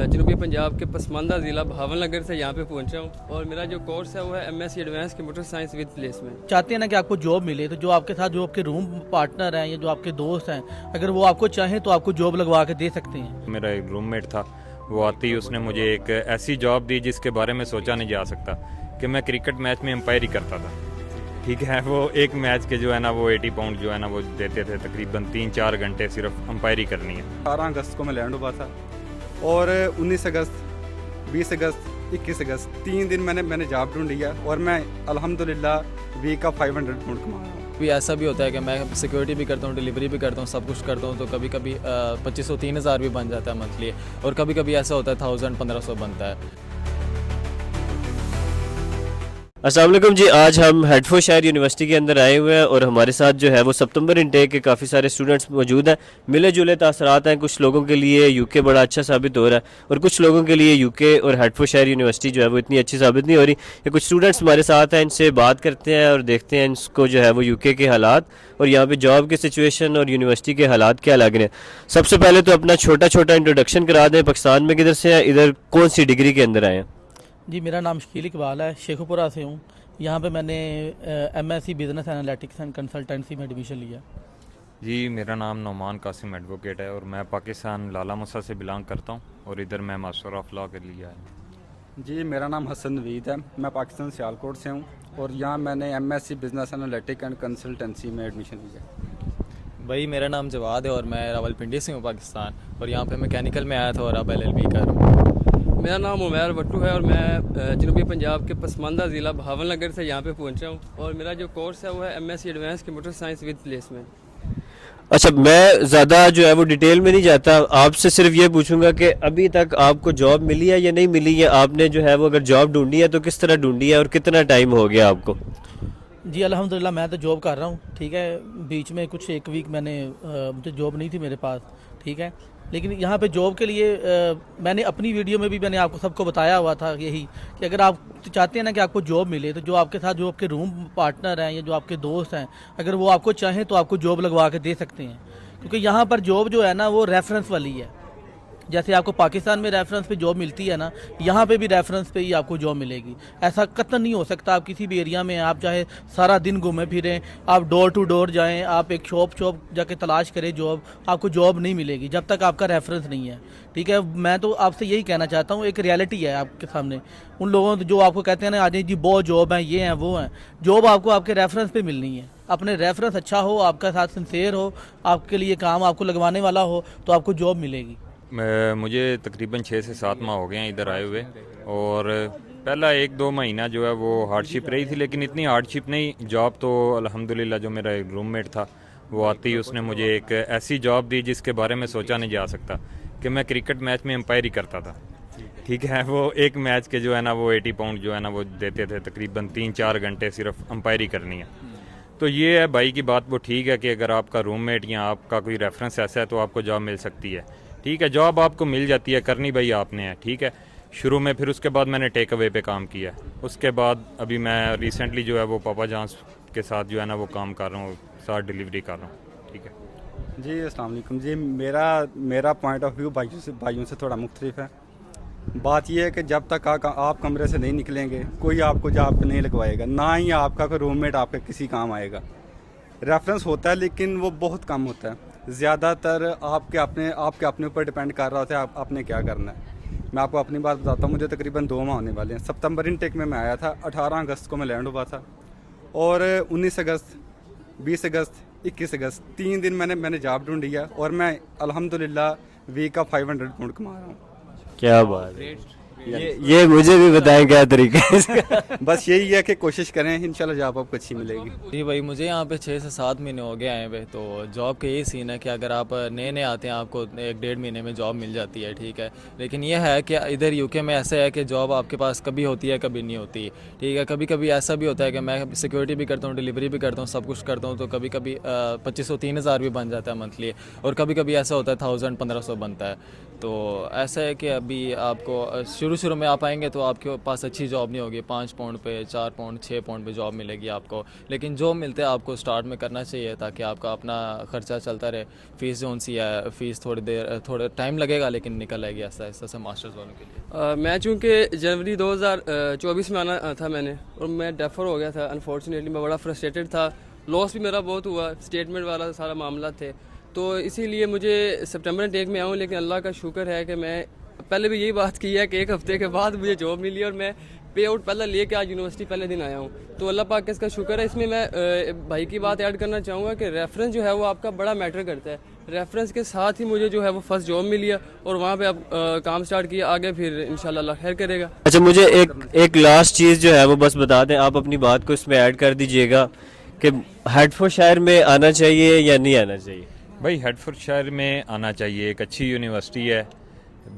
जनूबी पंजाब के पसमानदा ज़िला भावल नगर से यहाँ पे पहुँचा हूँ और मेरा जो कोर्स है वो है MSc advance computer science with placement. चाहते हैं ना कि आपको जॉब मिले, तो जो आपके साथ जो आपके रूम पार्टनर हैं या जो आपके दोस्त हैं, अगर वो आपको चाहें तो आपको जॉब लगवा के दे सकते हैं। मेरा एक रूममेट था, वो आती ही उसने मुझे एक ऐसी जॉब दी जिसके बारे में सोचा नहीं जा सकता कि मैं क्रिकेट मैच में एम्पायरी करता था। ठीक है, वो एक मैच के जो है ना वो 80 पाउंड जो है ना वो देते थे, तकरीबन 3-4 घंटे सिर्फ एम्पायरी करनी है। 18 अगस्त को मैं लैंड हुआ था और 19 अगस्त, 20 अगस्त, 21 अगस्त 3 दिन मैंने जॉब ढूंढ लिया और मैं अल्हम्दुलिल्लाह वीक का 500 पाउंड कमा रहा हूँ। भी ऐसा भी होता है कि मैं सिक्योरिटी भी करता हूँ, डिलीवरी भी करता हूँ, सब कुछ करता हूँ, तो कभी कभी 2500-3000 भी बन जाता है मंथली, और कभी कभी ऐसा होता है 1000-1500 बनता है। अस्सलाम वालेकुम जी, आज हम हेडफोर्डशायर यूनिवर्सिटी के अंदर आए हुए हैं और हमारे साथ जो है वो सितंबर इनटेक के काफ़ी सारे स्टूडेंट्स मौजूद हैं। मिले जुले तासरात हैं, कुछ लोगों के लिए यूके बड़ा अच्छा साबित हो रहा है और कुछ लोगों के लिए यूके और हेडफोर्डशायर यूनिवर्सिटी जो है वो इतनी अच्छी साबित नहीं हो रही। ये कुछ स्टूडेंट्स हमारे साथ हैं, इनसे बात करते हैं और देखते हैं इनको जो है वो यूके के हालात और यहाँ पे जॉब की सिचुएशन और यूनिवर्सिटी के हालात क्या लग रहे हैं। सबसे पहले तो अपना छोटा छोटा इंट्रोडक्शन करा दें, पाकिस्तान में किधर से हैं, इधर कौन सी डिग्री के अंदर आए हैं? जी, मेरा नाम शकील इकबाल है, शेखुपुरा से हूँ। यहाँ पे मैंने MSc business analytics and consultancy में एडमिशन लिया। जी, मेरा नाम नौमान कासिम एडवोकेट है और मैं पाकिस्तान लाला मुसा से बिलोंग करता हूँ और इधर मैं मास्टर ऑफ लॉ कर लिया है। जी, मेरा नाम हसन नवीद है, मैं पाकिस्तान सियालकोट से हूँ और यहाँ मैंने MSc business analytics and consultancy में एडमिशन लिया। भाई, मेरा नाम जवाद है और मैं रावलपिंडी से हूँ पाकिस्तान, और यहाँ पे मैकेनिकल में आया था और अब LLB कर रहा हूँ। मेरा नाम उमैर भट्टू है और मैं जनूबी पंजाब के पसमानदा ज़िला भावल नगर से यहाँ पे पहुँचा हूँ और मेरा जो कोर्स है वो है MSc advance computer science with placement. अच्छा, मैं ज़्यादा जो है वो डिटेल में नहीं जाता, आपसे सिर्फ ये पूछूंगा कि अभी तक आपको जॉब मिली है या नहीं मिली है, आपने जो है वो अगर जॉब ढूंढी है तो किस तरह ढूंढी है और कितना टाइम हो गया आपको? जी अल्हम्दुलिल्लाह, मैं तो जॉब कर रहा हूँ। ठीक है, बीच में कुछ एक वीक मुझे जॉब नहीं थी मेरे पास। ठीक है, लेकिन यहाँ पे जॉब के लिए मैंने अपनी वीडियो में भी मैंने आपको सबको बताया हुआ था यही कि अगर आप चाहते हैं ना कि आपको जॉब मिले, तो जो आपके साथ जो आपके रूम पार्टनर हैं या जो आपके दोस्त हैं, अगर वो आपको चाहें तो आपको जॉब लगवा के दे सकते हैं। क्योंकि यहाँ पर जॉब जो है ना वो रेफरेंस वाली है। जैसे आपको पाकिस्तान में रेफरेंस पे जॉब मिलती है ना, यहाँ पे भी रेफरेंस पे ही आपको जॉब मिलेगी। ऐसा कतई नहीं हो सकता आप किसी भी एरिया में आप चाहे सारा दिन घूमें फिरें, आप डोर टू डोर जाएं, आप एक शॉप जाके तलाश करें जॉब, आपको जॉब नहीं मिलेगी जब तक आपका रेफरेंस नहीं है। ठीक है, मैं तो आपसे यही कहना चाहता हूँ, एक रियलिटी है आपके सामने। उन लोगों जो आपको कहते हैं ना आज जी बहुत जॉब हैं, ये हैं वो हैं, जॉब आपको आपके रेफरेंस पे मिलनी है। अपने रेफरेंस अच्छा हो, आपका साथ सिंसेयर हो, आपके लिए काम आपको लगवाने वाला हो, तो आपको जॉब मिलेगी। मुझे तकरीबन 6 से 7 माह हो गए हैं इधर आए हुए और पहला 1-2 महीना जो है वो हार्डशिप रही थी, लेकिन इतनी हार्डशिप नहीं। जॉब तो अल्हम्दुलिल्लाह जो मेरा एक रूममेट था वो आती ही उसने मुझे एक ऐसी जॉब दी जिसके बारे में सोचा नहीं जा सकता कि मैं क्रिकेट मैच में एम्पायरी करता था। ठीक है, वो एक मैच के जो है ना वो 80 पाउंड जो है ना वो देते थे, तकरीबन 3-4 घंटे सिर्फ एम्पायरी करनी है। तो ये है भाई की बात, वो ठीक है कि अगर आपका रूममेट या आपका कोई रेफरेंस ऐसा है तो आपको जॉब मिल सकती है। ठीक है, जॉब आपको मिल जाती है, करनी भाई आपने है। ठीक है, शुरू में, फिर उसके बाद मैंने टेक अवे पे काम किया। उसके बाद अभी मैं रिसेंटली जो है वो पापा जॉन्स के साथ जो है ना वो काम कर रहा हूँ, साथ डिलीवरी कर रहा हूँ। ठीक है जी, अस्सलाम वालेकुम जी, मेरा पॉइंट ऑफ व्यू भाइयों से थोड़ा मुख्तलिफ है। बात यह है कि जब तक आप कमरे से नहीं निकलेंगे कोई आपको जॉब पे नहीं लगवाएगा, ना ही आपका कोई रूममेट आपके किसी काम आएगा। रेफरेंस होता है लेकिन वो बहुत कम होता है, ज़्यादातर आपके अपने ऊपर डिपेंड कर रहा होता है आपने क्या करना है। मैं आपको अपनी बात बताता हूँ, मुझे तकरीबन 2 माह होने वाले हैं। सितंबर इनटेक में मैं आया था, 18 अगस्त को मैं लैंड हुआ था और 19 अगस्त, 20 अगस्त, 21 अगस्त 3 दिन मैंने जॉब ढूंढ लिया और मैं अल्हम्दुलिल्लाह वीक का 500 पाउंड कमा रहा हूँ। क्या बात है, ये मुझे भी बताएं क्या तरीका है इसका? बस यही है कि कोशिश करें, इंशाल्लाह जॉब आपको अच्छी मिलेगी। जी भाई, मुझे यहाँ पे 6 से 7 महीने हो गए आए हुए, तो जॉब का यही सीन है कि अगर आप नए आते हैं आपको 1-1.5 महीने में जॉब मिल जाती है। ठीक है, लेकिन यह है कि इधर यूके में ऐसा है कि जॉब आपके पास कभी होती है कभी नहीं होती। ठीक है, कभी कभी ऐसा भी होता है कि मैं सिक्योरिटी भी करता हूँ, डिलीवरी भी करता हूँ, सब कुछ करता हूँ, तो कभी कभी 2500-3000 भी बन जाता है मंथली, और कभी कभी ऐसा होता है 1000-1500 बनता है। تو ایسا ہے کہ ابھی آپ کو شروع میں آپ آئیں گے تو آپ کے پاس اچھی جاب نہیں ہوگی, 5 پاؤنڈ پہ 4 پاؤنڈ 6 پاؤنڈ پہ جاب ملے گی آپ کو, لیکن جو ملتے ہیں آپ کو سٹارٹ میں کرنا چاہیے تاکہ آپ کا اپنا خرچہ چلتا رہے. فیس جو سی ہے, فیس تھوڑا ٹائم لگے گا لیکن نکل آئے گی آہستہ آہستہ سے ماسٹرز والوں کے لیے. میں چونکہ جنوری 2024 میں آنا تھا میں نے, اور میں ڈیفر ہو گیا تھا انفارچونیٹلی. میں بڑا فرسٹریٹڈ تھا, لاس بھی میرا بہت ہوا, اسٹیٹمنٹ والا سارا معاملہ تھے, تو اسی لیے مجھے سپٹمبر انٹیک میں آؤں. لیکن اللہ کا شکر ہے کہ میں پہلے بھی یہی بات کی ہے کہ 1 ہفتے کے بعد مجھے جاب ملی, اور میں پے آؤٹ پہلے لے کے آج یونیورسٹی پہلے دن آیا ہوں. تو اللہ پاک اس کا شکر ہے. اس میں بھائی کی بات ایڈ کرنا چاہوں گا کہ ریفرنس جو ہے وہ آپ کا بڑا میٹر کرتا ہے. ریفرنس کے ساتھ ہی مجھے جو ہے وہ فرسٹ جاب ملی ہے, اور وہاں پہ اب کام سٹارٹ کیا, آگے پھر انشاءاللہ اللہ خیر کرے گا. اچھا, مجھے ایک لاسٹ چیز جو ہے وہ بس بتا دیں, آپ اپنی بات کو اس میں ایڈ کر دیجئے گا کہ ہیڈفورڈ شائر میں آنا چاہیے یا نہیں آنا چاہیے. بھائی ہیڈفورڈ شائر میں آنا چاہیے. ایک اچھی یونیورسٹی ہے,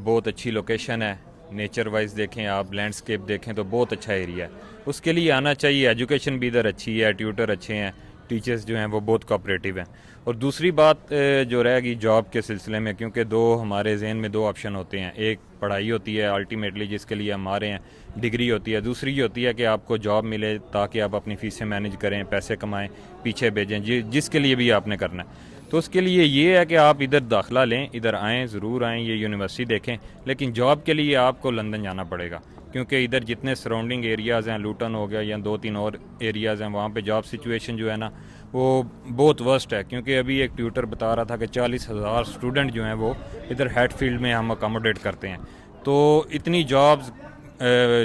بہت اچھی لوکیشن ہے, نیچر وائز دیکھیں آپ, لینڈسکیپ دیکھیں تو بہت اچھا ایریا ہے, اس کے لیے آنا چاہیے. ایجوکیشن بھی ادھر اچھی ہے, ٹیوٹر اچھے ہیں, ٹیچرز جو ہیں وہ بہت کوآپریٹیو ہیں. اور دوسری بات جو رہے گی جاب کے سلسلے میں, کیونکہ ہمارے ذہن میں 2 آپشن ہوتے ہیں. ایک پڑھائی ہوتی ہے الٹیمیٹلی جس کے لیے ہم آ رہے ہیں, ڈگری ہوتی ہے. دوسری یہ ہوتی ہے کہ آپ کو جاب ملے تاکہ آپ اپنی فیسیں مینیج کریں, پیسے کمائیں, پیچھے بھیجیں, جس کے لیے بھی آپ نے کرنا ہے. تو اس کے لیے یہ ہے کہ آپ ادھر داخلہ لیں, ادھر آئیں, ضرور آئیں, یہ یونیورسٹی دیکھیں. لیکن جاب کے لیے آپ کو لندن جانا پڑے گا, کیونکہ ادھر جتنے سراؤنڈنگ ایریاز ہیں, لوٹن ہو گیا یا 2-3 اور ایریاز ہیں, وہاں پہ جاب سچویشن جو ہے نا وہ بہت ورسٹ ہے. کیونکہ ابھی ایک ٹیوٹر بتا رہا تھا کہ 40,000 اسٹوڈنٹ جو ہیں وہ ادھر ہیڈ فیلڈ میں ہم اکاموڈیٹ کرتے ہیں. تو اتنی جابز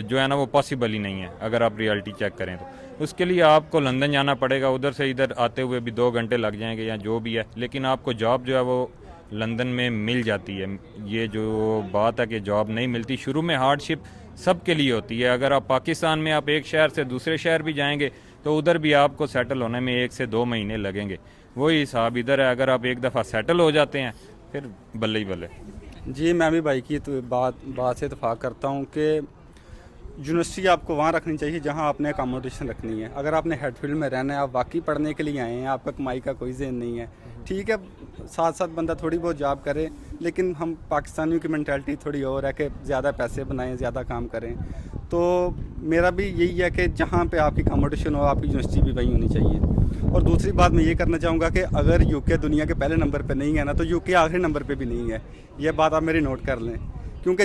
جو ہے نا وہ پاسبل ہی نہیں ہے اگر آپ ریالٹی چیک کریں تو. اس کے لیے آپ کو لندن جانا پڑے گا, ادھر سے ادھر آتے ہوئے بھی 2 گھنٹے لگ جائیں گے یا جو بھی ہے, لیکن آپ کو جاب جو ہے وہ لندن میں مل جاتی ہے. یہ جو بات ہے کہ جاب نہیں ملتی, شروع میں ہارڈ شپ سب کے لیے ہوتی ہے. اگر آپ پاکستان میں آپ ایک شہر سے دوسرے شہر بھی جائیں گے تو ادھر بھی آپ کو سیٹل ہونے میں 1 سے 2 مہینے لگیں گے. وہی حساب ادھر ہے, اگر آپ ایک دفعہ سیٹل ہو جاتے ہیں پھر بلے ہی بلے. جی میں بھی بھائی کی تو بات سے اتفاق کرتا ہوں کہ یونیورسٹی آپ کو وہاں رکھنی چاہیے جہاں آپ نے اکاموڈیشن رکھنی ہے. اگر آپ نے ہیڈ فیلڈ میں رہنا ہے, آپ واقعی پڑھنے کے لیے آئے ہیں, آپ کا کمائی کا کوئی ذہن نہیں ہے, ٹھیک ہے, ساتھ ساتھ بندہ تھوڑی بہت جاب کرے, لیکن ہم پاکستانیوں کی مینٹیلٹی تھوڑی اور ہے کہ زیادہ پیسے بنائیں, زیادہ کام کریں. تو میرا بھی یہی ہے کہ جہاں پہ آپ کی اکاموڈیشن ہو, آپ کی یونیورسٹی بھی وہیں ہونی چاہیے. اور دوسری بات میں یہ کرنا چاہوں گا کہ اگر یو کے دنیا کے پہلے نمبر پہ نہیں ہے نا, تو یو کے آخری نمبر پہ بھی نہیں ہے. یہ بات آپ میری نوٹ کر لیں, کیونکہ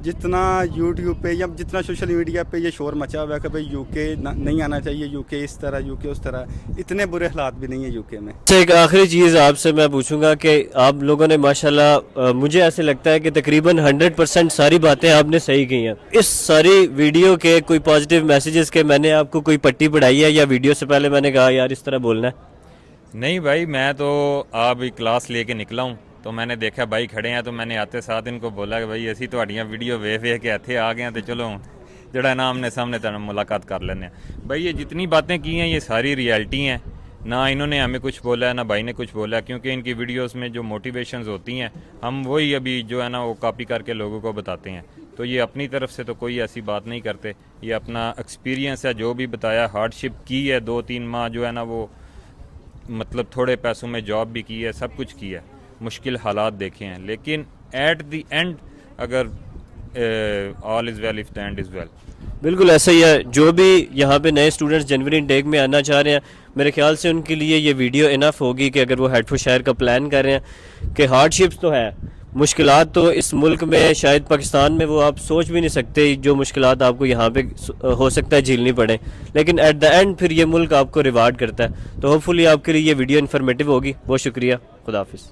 جتنا یوٹیوب پہ یا جتنا سوشل میڈیا پہ یہ شور مچا ہوا ہے کہ بھئی یو کے نہیں آنا چاہیے, یو کے اس طرح, یو کے اس طرح, اتنے برے حالات بھی نہیں ہیں یو کے میں. ایک آخری چیز آپ سے میں پوچھوں گا کہ آپ لوگوں نے ماشاءاللہ مجھے ایسے لگتا ہے کہ تقریباً 100% ساری باتیں آپ نے صحیح کی ہیں. اس ساری ویڈیو کے کوئی پازیٹیو میسیجز کے میں نے آپ کو کوئی پٹی پڑھائی ہے یا ویڈیو سے پہلے میں نے کہا یار اس طرح بولنا ہے؟ نہیں بھائی, میں تو آپ کلاس لے کے نکلا ہوں تو میں نے دیکھا بھائی کھڑے ہیں, تو میں نے آتے ساتھ ان کو بولا کہ بھائی اسی تہاڈیاں ویڈیو ویکھ کے اتھے آ گئے ہیں, تو چلو جڑا نا آمنے سامنے تک ملاقات کر لینے ہیں. بھائی یہ جتنی باتیں کی ہیں یہ ساری ریالٹی ہیں, نہ انہوں نے ہمیں کچھ بولا ہے نہ بھائی نے کچھ بولا ہے, کیونکہ ان کی ویڈیوز میں جو موٹیویشنز ہوتی ہیں ہم وہی ابھی جو ہے نا وہ کاپی کر کے لوگوں کو بتاتے ہیں. تو یہ اپنی طرف سے تو کوئی ایسی بات نہیں کرتے, یہ اپنا ایکسپیرینس ہے جو بھی بتایا. ہارڈ شپ کی ہے 2-3 ماہ جو ہے نا وہ, مطلب تھوڑے پیسوں میں جاب بھی کی ہے, سب کچھ کی ہے, مشکل حالات دیکھے ہیں, لیکن ایٹ دی اینڈ اگر all is well if the end is well. بالکل ایسا ہی ہے. جو بھی یہاں پہ نئے اسٹوڈنٹس جنوری انٹیک میں آنا چاہ رہے ہیں, میرے خیال سے ان کے لیے یہ ویڈیو انف ہوگی کہ اگر وہ ہیڈفورڈ شائر کا پلان کر رہے ہیں کہ ہارڈ شپس تو ہے, مشکلات تو اس ملک میں شاید پاکستان میں وہ آپ سوچ بھی نہیں سکتے جو مشکلات آپ کو یہاں پہ ہو سکتا ہے جھیلنی پڑیں, لیکن ایٹ دا اینڈ پھر یہ ملک آپ کو ریوارڈ کرتا ہے. تو ہوپ فلی آپ کے لیے یہ ویڈیو انفارمیٹیو ہوگی. بہت شکریہ, خدا حافظ.